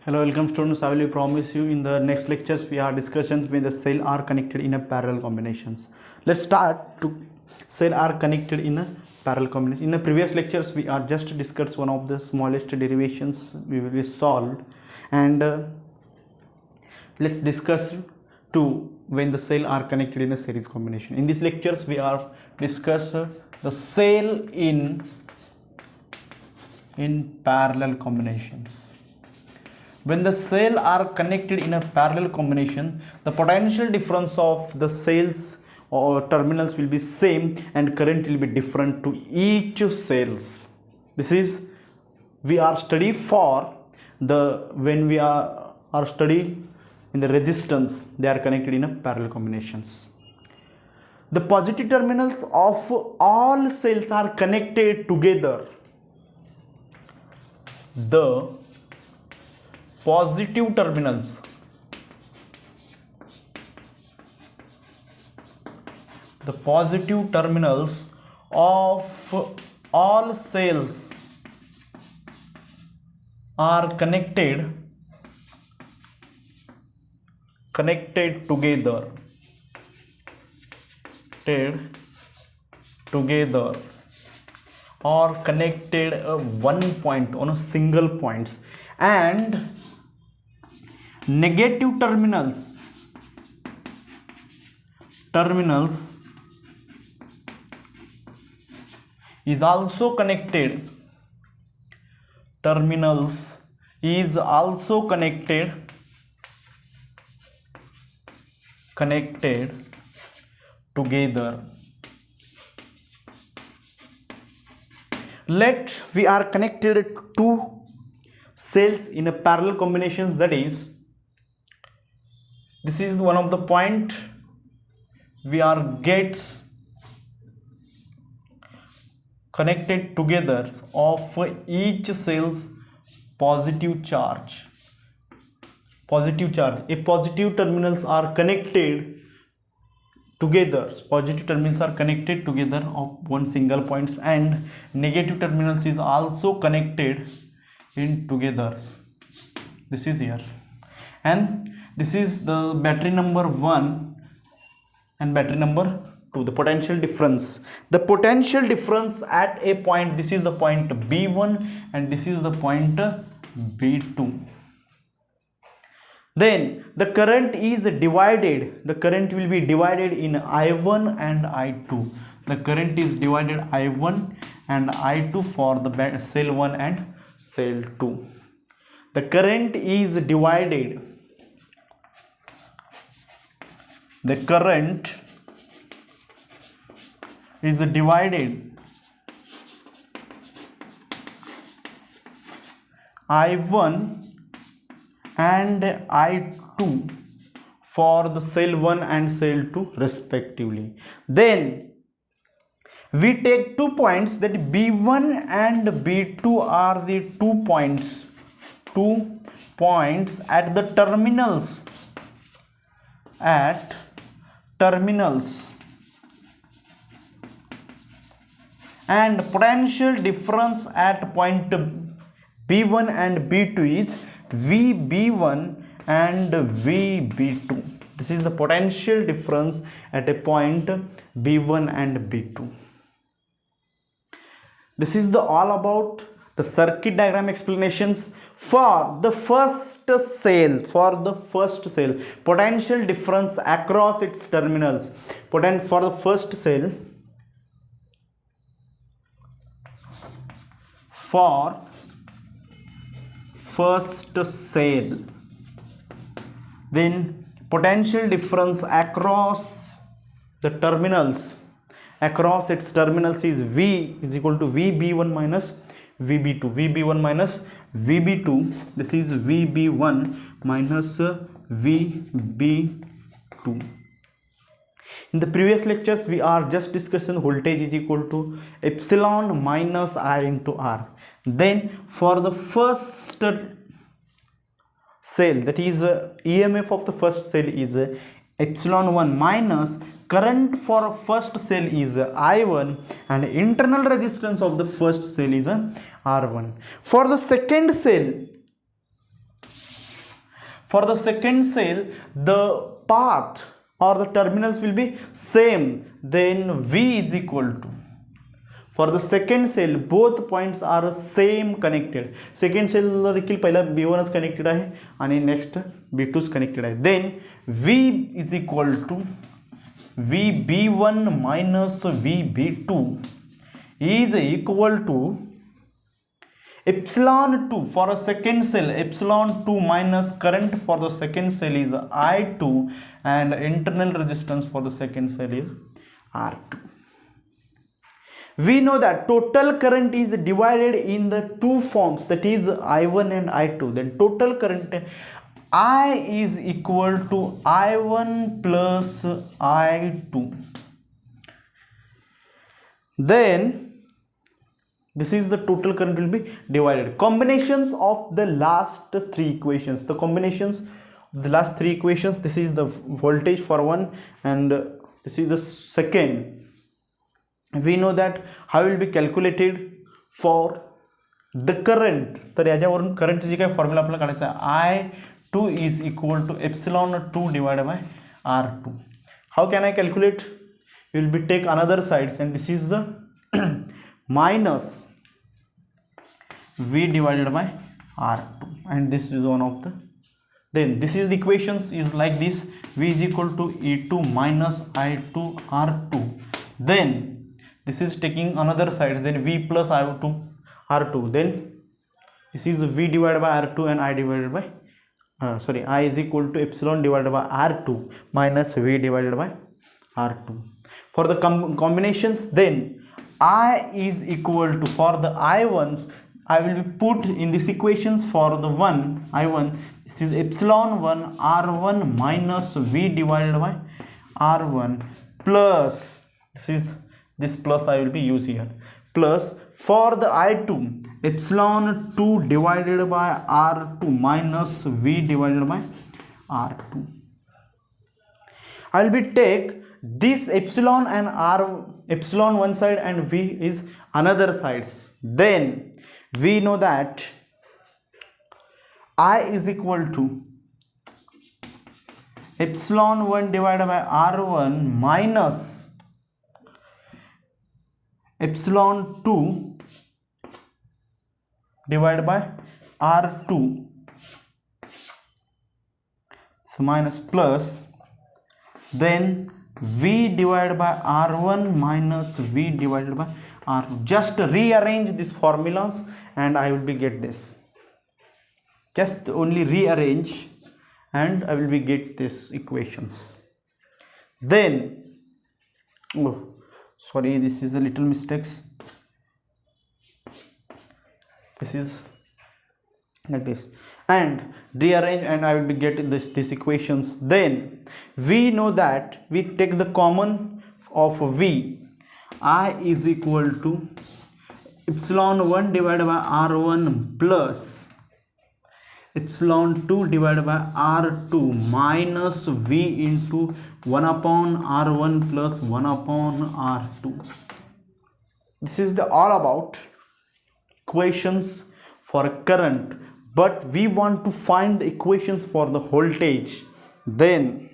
Hello, welcome students. I will promise you in the next lectures we are discussions when the cell are connected in a parallel combinations. Let's start to cell are connected in a parallel combination. In the previous lectures we are just discussed one of the smallest derivations we will be solved, and let's discuss to when the cell are connected in a series combination. In these lectures we are discuss the cell in parallel combinations. When the cells are connected in a parallel combination, the potential difference of the cells or terminals will be same and current will be different to each cells. This is we are study for the when we are study in the resistance, they are connected in a parallel combinations. The positive terminals of all cells are connected together. The positive terminals of all cells are connected together or connected one point on a single points, and negative terminals is also connected together. Let we are connected two cells in a parallel combinations, that is, this is one of the point we are gets connected together of each cell's positive charge. A positive terminals are connected together. Positive terminals are connected together of one single points, and negative terminals is also connected in together. This is here, and this is the battery number 1 and battery number 2. The potential difference at a point, this is the point B1 and this is the point B2. Then the current is divided, the current will be divided in I1 and I2. The current is divided I1 and I2 for the cell 1 and cell 2. The current is divided, I1 and I2 for the cell 1 and cell 2 respectively. Then we take 2 points, that B1 and B2 are the 2 points at the terminals, and potential difference at point B1 and B2 is VB1 and VB2. This is the potential difference at a point B1 and B2. This is the all about the circuit diagram explanations for the first cell. Potential difference across its terminals. For the first cell, then potential difference across the terminals, across its terminals is V is equal to VB1 minus VB2. VB1 minus VB2, this is VB1 minus VB2. In the previous lectures we are just discussing voltage is equal to epsilon minus I into R. Then for the first cell, that is EMF of the first cell is epsilon 1 minus current for first cell is I1 and internal resistance of the first cell is R1. For the second cell, For the second cell, the path or the terminals will be same, then V is equal to, for the second cell both points are same connected. Second cell ला देखील पहिला B1 connected आहे आणि next B2 connected आहे. Then V is equal to VB1 minus VB2 is equal to epsilon 2 for a second cell. Epsilon 2 minus current for the second cell is I2 and internal resistance for the second cell is R2. We know that total current is divided in the two forms, that is I1 and I2. Then total current I is equal to I1 plus I2. Then this is the total current will be divided. Combinations of the last three equations. The combinations of the last three equations. This is the voltage for one and this is the second. We know that how will be calculated for the current. तर याच्यावरून current जी काय formula आपल्याला काढायचा आहे I2 is equal to epsilon 2 divided by R2. How can I calculate? We will be take another sides and this is the minus V divided by R2 and this is one of the, then this is the equations is like this. V is equal to E2 minus I2 R2. Then this is taking another side, then V plus I2 R2. Then this is V divided by R2 and I divided by I is equal to epsilon divided by R2 minus V divided by R2. For the combinations, then I is equal to, for the I1s I will be put in these equations. For the one I1, this is epsilon 1 R1 minus V divided by R1 plus, this is this plus I will be used here, plus for the I2 epsilon 2 divided by R2 minus V divided by R2. I will be take this epsilon and R epsilon one side and V is another sides. Then we know that I is equal to epsilon 1 divided by R1 minus epsilon 2 divided by R2, so minus plus, then V divided by R1 minus V divided by R2. Just rearrange these formulas and I will be get this. Just only rearrange and I will be get this equations. Then sorry, this is a little mistakes. This is like this and rearrange and I will be getting these equations. Then we know that we take the common of V. I is equal to epsilon 1 divided by R1 plus epsilon 2 divided by R2 minus V into 1 upon R1 plus 1 upon R2. This is the all about equations for current, but we want to find the equations for the voltage. Then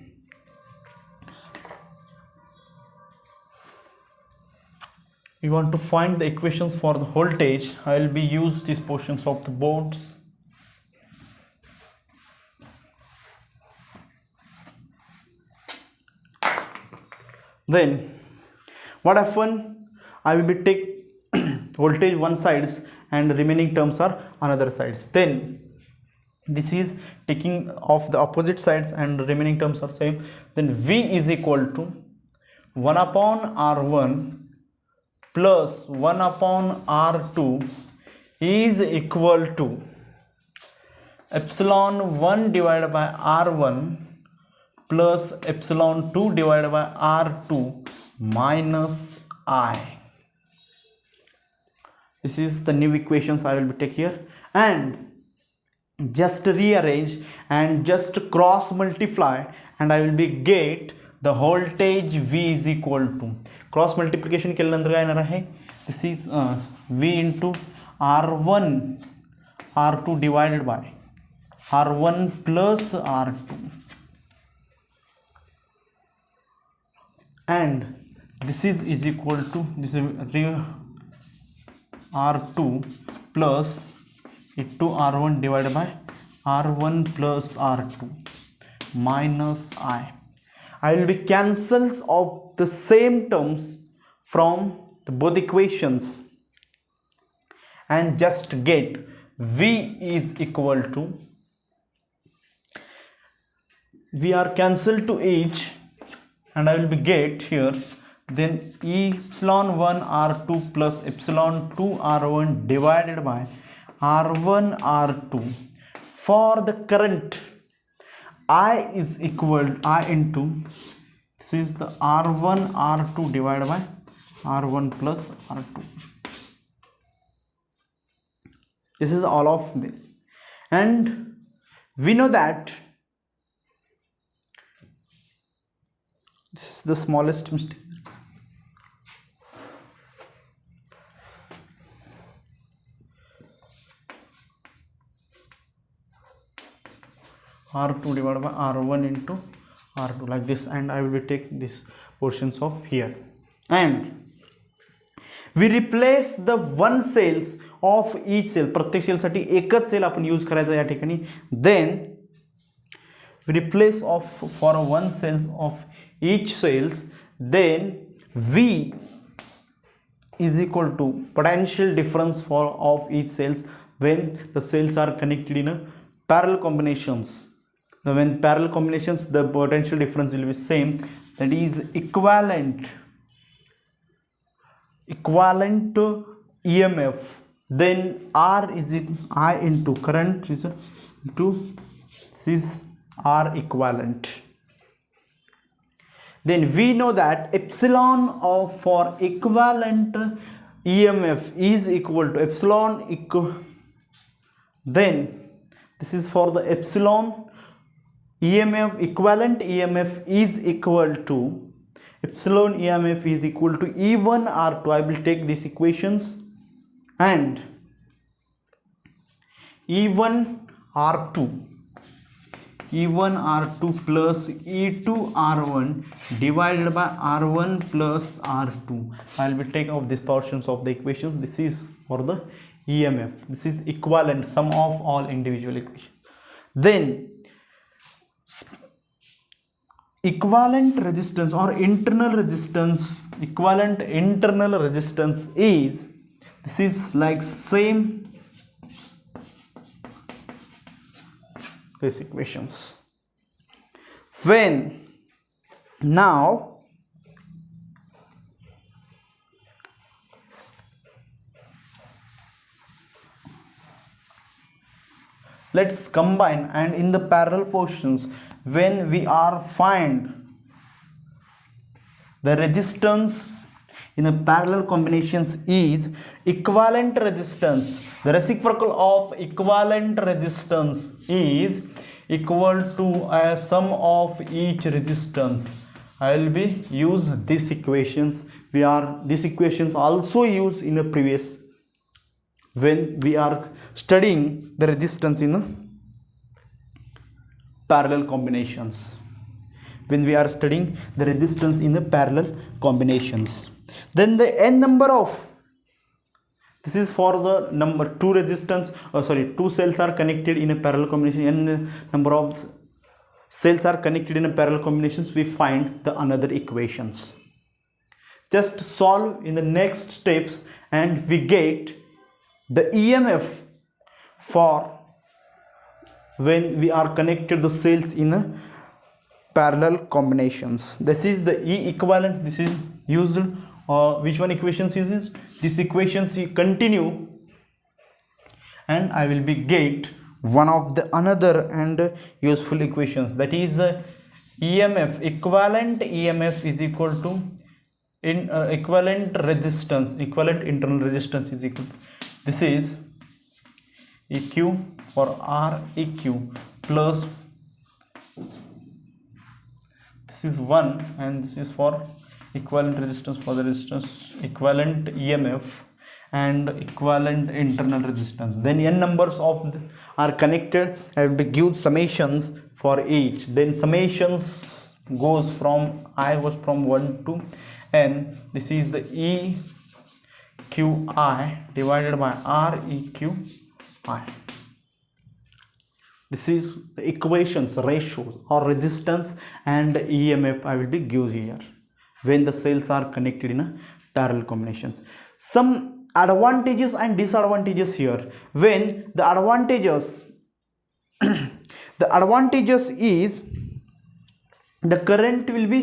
we want to find the equations for the voltage. I will be use these portions of the boards. Then what happen, I will be take voltage one sides and remaining terms are another sides. Then this is taking off the opposite sides and remaining terms are same. Then V is equal to 1 upon R1 plus 1 upon R2 is equal to epsilon 1 divided by R1 plus epsilon 2 divided by R2 minus I. This is the new equations I will be take here and just rearrange and just cross multiply and I will be get the voltage V is equal to, cross multiplication केल्यानंतर काय येणार आहे, this is V into R1 R2 divided by R1 plus R2, and this is equal to this is R2 plus into R1 divided by R1 plus R2 minus I will be cancels of the same terms from the both equations and just get V is equal to, we are cancelled to each, and I will be get here then epsilon 1 R2 plus epsilon 2 R1 divided by R1 R2 for the current I is equal I into, this is the R1 R2 divided by R1 plus R2. This is all of this, and we know that this is the smallest mistake. R2 divided by R1 into R2 like this, and I will take this portions of here, and we replace the one cells of each cell. प्रत्येक cell साठी एकच cell आपण use करायचा या ठिकाणी. Then we replace of for one cells of each cells, then V is equal to potential difference for of each cells when the cells are connected in a parallel combinations. Now when parallel combinations, the potential difference will be same, that is equivalent to EMF. Then R is I into current is into this is R equivalent. Then we know that epsilon of for equivalent EMF is equal to epsilon then this is for the epsilon EMF, equivalent EMF is equal to epsilon EMF is equal to E1 R2. I will take these equations, and E1 R2 plus E2 R1 divided by R1 plus R2. I will be take of these portions of the equations. This is for the EMF. This is equivalent sum of all individual equations. Then equivalent resistance or internal resistance, equivalent internal resistance is, this is like same these equations. When now let's combine, and in the parallel portions when we are find the resistance in a parallel combinations is equivalent resistance. The reciprocal of equivalent resistance is equal to a sum of each resistance. I will be use these equations. These equations also used in a previous when we are studying the resistance in a parallel combinations. When we are studying the resistance in the parallel combinations, then the n number of, this is for the number two resistance, two cells are connected in a parallel combination, n number of cells are connected in a parallel combinations, we find the another equations. Just solve in the next steps and we get the EMF for when we are connected the cells in a parallel combinations. This is the E equivalent. This is used which one equations is this? This equations continue, and I will be get one of the another and useful equations, that is EMF, equivalent EMF is equal to equivalent resistance, equivalent internal resistance is equal to, this is EQ for R EQ plus this is 1, and this is for equivalent resistance for the resistance equivalent EMF, and equivalent internal resistance. Then n numbers of are connected and we give summations for each. Then summations goes from 1 to n. This is the EQI divided by REQI. This is the equations, ratios or resistance and EMF I will be give here when the cells are connected in a parallel combinations. Some advantages and disadvantages here. When the advantages the advantages is the current will be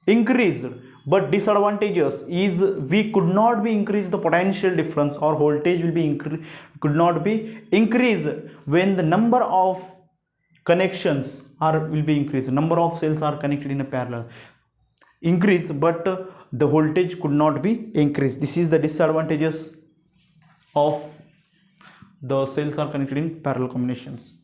increased, but disadvantages is we could not be increase the potential difference or voltage will be could not be increased when the number of connections will be increased. Number of cells are connected in a parallel increase, but the voltage could not be increased. This is the disadvantages of the cells are connected in parallel combinations.